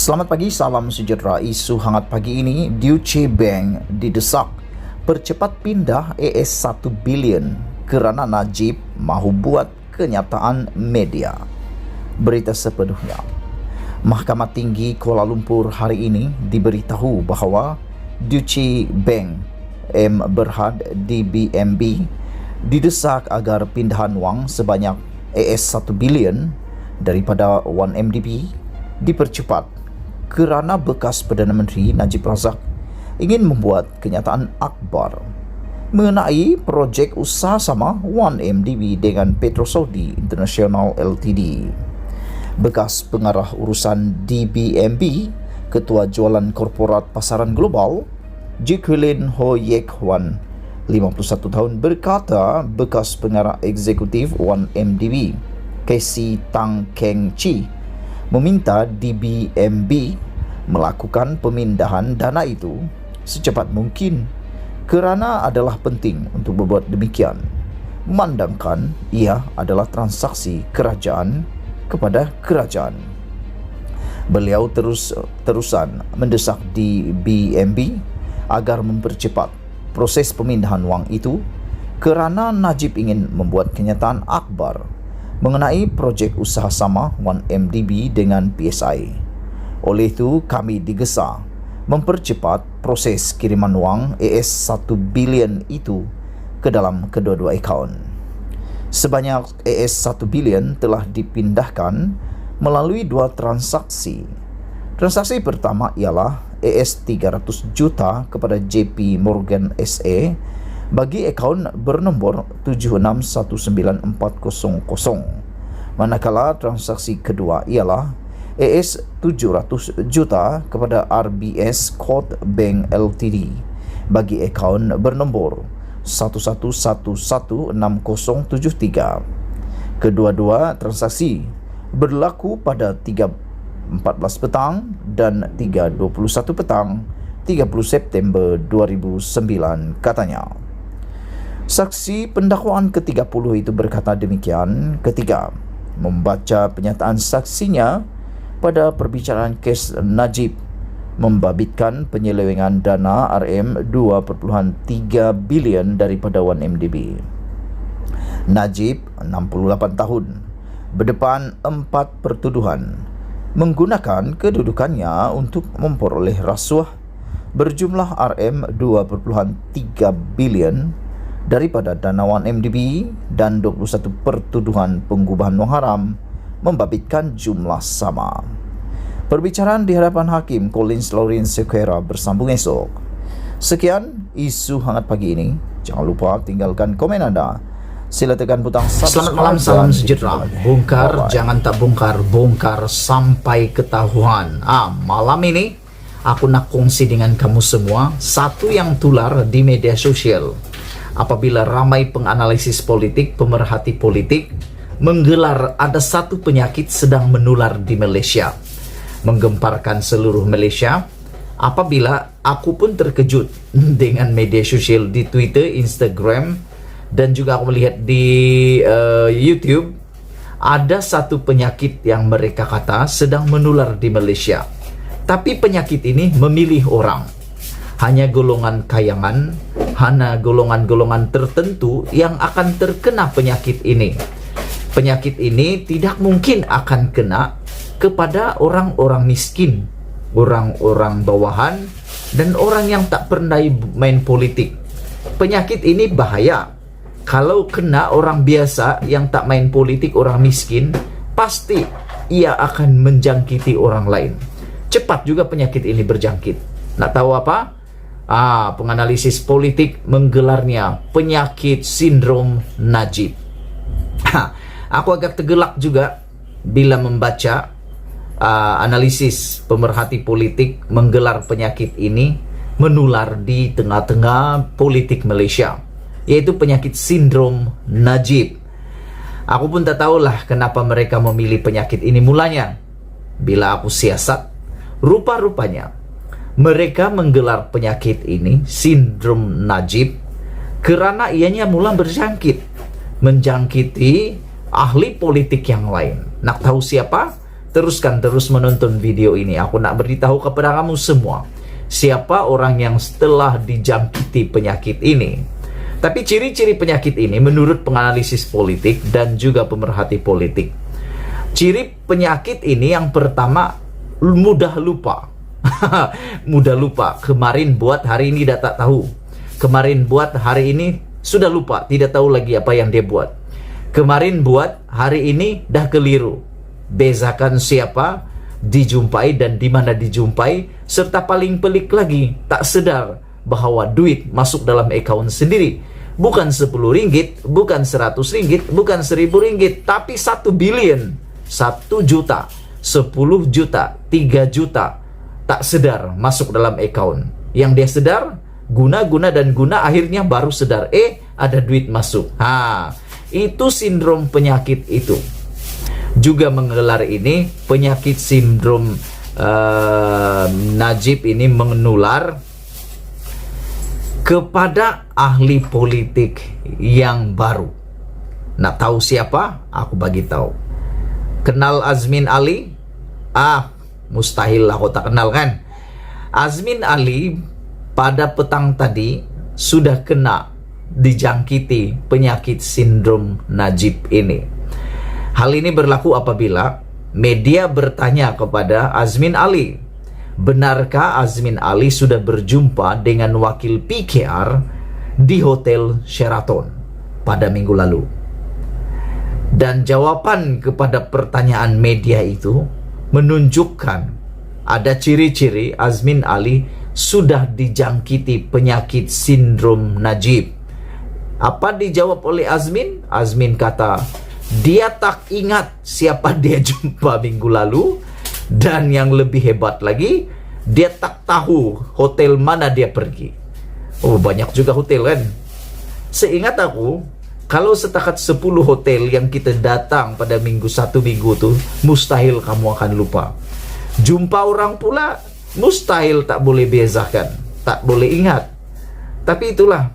Selamat pagi, salam sejahtera. Isu hangat pagi ini, Deutsche Bank didesak percepat pindah ES 1 bilion kerana Najib mahu buat kenyataan media. Berita sepenuhnya. Mahkamah Tinggi Kuala Lumpur hari ini diberitahu bahawa Deutsche Bank M. Berhad DBMB didesak agar pindahan wang sebanyak ES 1 bilion daripada 1MDB dipercepat kerana bekas Perdana Menteri Najib Razak ingin membuat kenyataan akbar mengenai projek usaha sama 1MDB dengan Petro Saudi International Ltd. Bekas pengarah urusan DBMB, Ketua Jualan Korporat Pasaran Global, Jacqueline Ho Yek Hwan, 51 tahun, berkata bekas pengarah eksekutif 1MDB, Casey Tang Keng Chi, meminta DBMB melakukan pemindahan dana itu secepat mungkin kerana adalah penting untuk berbuat demikian, memandangkan ia adalah transaksi kerajaan kepada kerajaan. Beliau terusan mendesak DBMB agar mempercepat proses pemindahan wang itu kerana Najib ingin membuat kenyataan akbar mengenai projek usaha sama 1MDB dengan PSI. Oleh itu, kami digesa mempercepat proses kiriman wang ES 1 bilion itu ke dalam kedua-dua akaun. Sebanyak ES 1 bilion telah dipindahkan melalui dua transaksi. Transaksi pertama ialah ES 300 juta kepada JP Morgan SA bagi akaun bernombor 76194000, manakala transaksi kedua ialah ES 700 juta kepada RBS Code Bank Ltd bagi akaun bernombor 11116073. Kedua-dua transaksi berlaku pada 3.14 petang dan 3.21 petang 30 September 2009, katanya. Saksi pendakwaan ke-30 itu berkata demikian ketika membaca penyataan saksinya pada perbicaraan kes Najib membabitkan penyelewengan dana RM2.3 bilion daripada 1MDB. Najib, 68 tahun, berdepan 4 pertuduhan menggunakan kedudukannya untuk memperoleh rasuah berjumlah RM2.3 bilion daripada dana 1MDB dan 21 pertuduhan pengubahan wang haram membabitkan jumlah sama. Perbicaraan di hadapan Hakim Collins Lawrence Sequeira bersambung esok. Sekian isu hangat pagi ini. Jangan lupa tinggalkan komen anda. Sila tekan butang subscribe. Selamat malam, salam sejahtera. Bongkar, jangan tak bongkar, bongkar sampai ketahuan. Malam ini aku nak kongsi dengan kamu semua satu yang tular di media sosial. Apabila ramai penganalisis politik, pemerhati politik menggelar ada satu penyakit sedang menular di Malaysia, menggemparkan seluruh Malaysia. Apabila aku pun terkejut dengan media sosial di Twitter, Instagram, dan juga aku melihat di YouTube, ada satu penyakit yang mereka kata sedang menular di Malaysia. Tapi penyakit ini memilih orang. Hanya golongan kayangan, hanya golongan-golongan tertentu yang akan terkena penyakit ini. Penyakit ini tidak mungkin akan kena kepada orang-orang miskin, orang-orang bawahan, dan orang yang tak pernah main politik. Penyakit ini bahaya. Kalau kena orang biasa yang tak main politik, orang miskin, pasti ia akan menjangkiti orang lain. Cepat juga penyakit ini berjangkit. Nak tahu apa? Penganalisis politik menggelarnya penyakit sindrom Najib. Aku agak tergelak juga bila membaca analisis pemerhati politik menggelar penyakit ini menular di tengah-tengah politik Malaysia, yaitu penyakit sindrom Najib. Aku pun tak tahulah kenapa mereka memilih penyakit ini mulanya. Bila aku siasat, rupa-rupanya mereka menggelar penyakit ini, sindrom Najib, kerana ianya mula menjangkiti ahli politik yang lain. Nak tahu siapa? teruskan terus menonton video ini. Aku nak beritahu kepada kamu semua, siapa orang yang setelah dijangkiti penyakit ini. Tapi ciri-ciri penyakit ini menurut penganalisis politik dan juga pemerhati politik. Ciri penyakit ini yang pertama, mudah lupa. Mudah lupa. Kemarin buat, hari ini dah tak tahu. Kemarin buat, hari ini sudah lupa, tidak tahu lagi apa yang dia buat. Kemarin buat, hari ini dah keliru. Bezakan siapa dijumpai dan di mana dijumpai, serta paling pelik lagi, tak sedar bahwa duit masuk dalam akaun sendiri. Bukan 10 ringgit, bukan 100 ringgit, bukan 1000 ringgit, tapi 1 billion, 1 juta, 10 juta, 3 juta, tak sedar masuk dalam akaun. Yang dia sedar, guna, akhirnya baru sedar, ada duit masuk. Itu sindrom penyakit itu. Juga menggelar ini, penyakit sindrom Najib ini menular kepada ahli politik yang baru. Nak tahu siapa? Aku bagi tahu. Kenal Azmin Ali? Mustahil aku tak kenal kan. Azmin Ali pada petang tadi sudah kena dijangkiti penyakit sindrom Najib ini. Hal ini berlaku apabila media bertanya kepada Azmin Ali, benarkah Azmin Ali sudah berjumpa dengan wakil PKR di Hotel Sheraton pada minggu lalu? Dan jawaban kepada pertanyaan media itu menunjukkan ada ciri-ciri Azmin Ali sudah dijangkiti penyakit sindrom Najib. Apa dijawab oleh Azmin? Azmin kata, dia tak ingat siapa dia jumpa minggu lalu, dan yang lebih hebat lagi, dia tak tahu hotel mana dia pergi. Banyak juga hotel kan. Seingat aku, kalau setakat 10 hotel yang kita datang pada satu minggu tuh, mustahil kamu akan lupa. Jumpa orang pula, mustahil tak boleh bezakan, tak boleh ingat. Tapi itulah,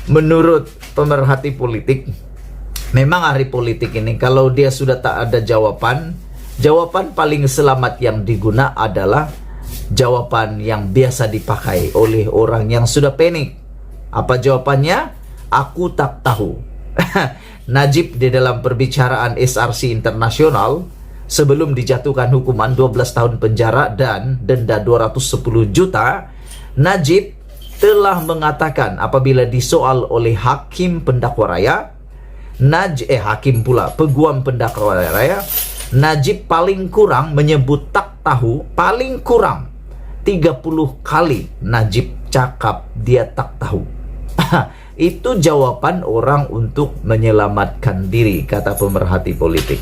menurut pemerhati politik, memang ahli politik ini kalau dia sudah tak ada jawaban paling selamat yang diguna adalah jawaban yang biasa dipakai oleh orang yang sudah panik. Apa jawabannya? Aku tak tahu. Najib di dalam perbicaraan SRC Internasional sebelum dijatuhkan hukuman 12 tahun penjara dan denda 210 juta, Najib telah mengatakan apabila disoal oleh hakim pendakwa raya, peguam pendakwa raya, Najib paling kurang menyebut tak tahu, paling kurang 30 kali Najib cakap dia tak tahu. Itu jawaban orang untuk menyelamatkan diri, kata pemerhati politik.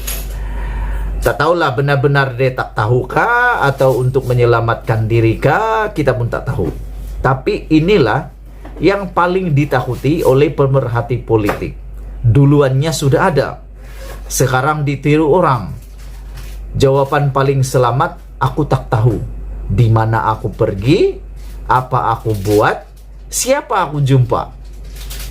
Tak tahulah benar-benar dia tak tahukah atau untuk menyelamatkan diri kah, kita pun tak tahu. Tapi inilah yang paling ditakuti oleh pemerhati politik. Duluannya sudah ada, sekarang ditiru orang. Jawaban paling selamat, aku tak tahu. Di mana aku pergi, apa aku buat, siapa aku jumpa.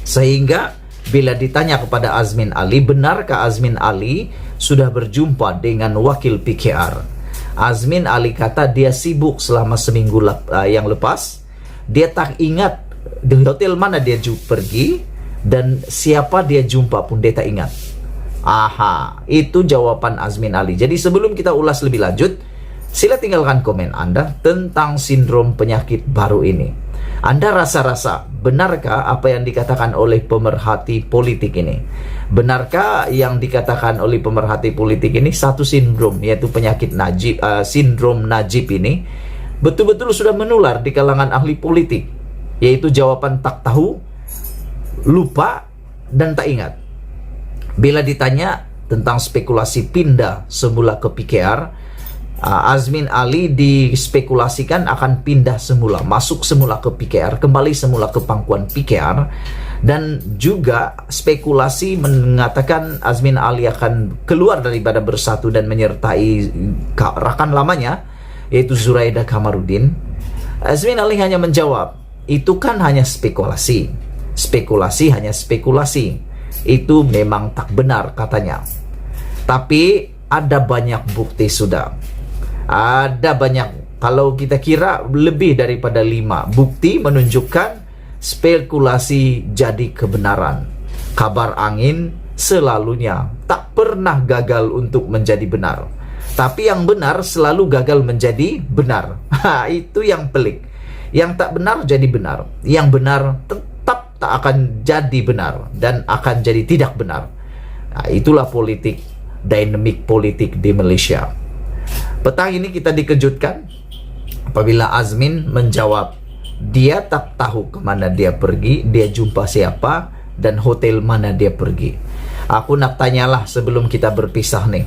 Sehingga bila ditanya kepada Azmin Ali, benarkah Azmin Ali sudah berjumpa dengan wakil PKR? Azmin Ali kata dia sibuk selama seminggu yang lepas. Dia tak ingat di hotel mana dia pergi, dan siapa dia jumpa pun dia tak ingat. Itu jawaban Azmin Ali. Jadi sebelum kita ulas lebih lanjut, sila tinggalkan komen Anda tentang sindrom penyakit baru ini. Anda rasa-rasa benarkah apa yang dikatakan oleh pemerhati politik ini? Benarkah yang dikatakan oleh pemerhati politik ini satu sindrom, yaitu penyakit Najib, sindrom Najib ini betul-betul sudah menular di kalangan ahli politik? Yaitu jawaban tak tahu, lupa, dan tak ingat. Bila ditanya tentang spekulasi pindah semula ke PKR, Azmin Ali dispekulasikan akan pindah semula, masuk semula ke PKR, kembali semula ke pangkuan PKR. Dan juga spekulasi mengatakan Azmin Ali akan keluar daripada Bersatu dan menyertai rakan lamanya, yaitu Zuraida Kamarudin. Azmin Ali hanya menjawab, itu kan hanya spekulasi. Spekulasi hanya spekulasi. Itu memang tak benar, katanya. Tapi ada banyak bukti sudah. Ada banyak, kalau kita kira lebih daripada 5 bukti menunjukkan spekulasi jadi kebenaran. Kabar angin selalunya tak pernah gagal untuk menjadi benar. Tapi yang benar selalu gagal menjadi benar. Itu yang pelik. Yang tak benar jadi benar. Yang benar tetap tak akan jadi benar dan akan jadi tidak benar. Itulah politik, dinamik politik di Malaysia. Petang ini kita dikejutkan apabila Azmin menjawab dia tak tahu kemana dia pergi, dia jumpa siapa, dan hotel mana dia pergi. Aku nak tanyalah sebelum kita berpisah nih.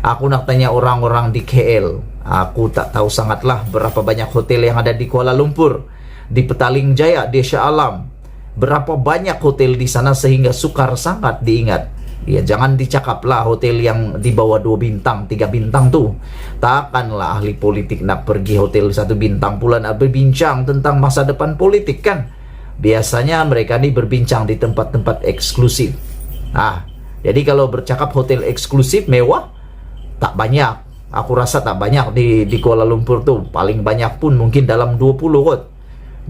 Aku nak tanya orang-orang di KL. Aku tak tahu sangatlah berapa banyak hotel yang ada di Kuala Lumpur, di Petaling Jaya, di Shah Alam. Berapa banyak hotel di sana sehingga sukar sangat diingat. Ya, jangan dicakaplah hotel yang di bawah 2 bintang, 3 bintang tuh. Takkanlah ahli politik nak pergi hotel 1 bintang pula nak berbincang tentang masa depan politik kan. Biasanya mereka ni berbincang di tempat-tempat eksklusif. Jadi kalau bercakap hotel eksklusif mewah, tak banyak. Aku rasa tak banyak di Kuala Lumpur tuh. Paling banyak pun mungkin dalam 20 kot.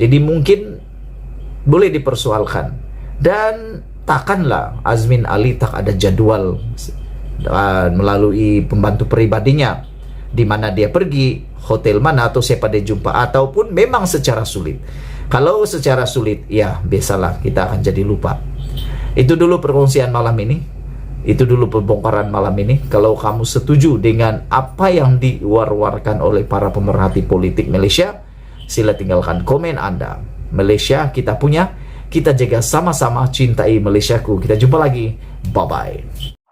Jadi mungkin boleh dipersoalkan. Dan takkanlah Azmin Ali tak ada jadual melalui pembantu pribadinya di mana dia pergi, hotel mana atau siapa dia jumpa, ataupun memang secara sulit. Kalau secara sulit, ya biasalah kita akan jadi lupa. Itu dulu perkongsian malam ini. Itu dulu pembongkaran malam ini. Kalau kamu setuju dengan apa yang diwar-warkan oleh para pemerhati politik Malaysia, sila tinggalkan komen Anda. Malaysia kita punya, kita jaga sama-sama, cintai Malaysiaku. Kita jumpa lagi. Bye-bye.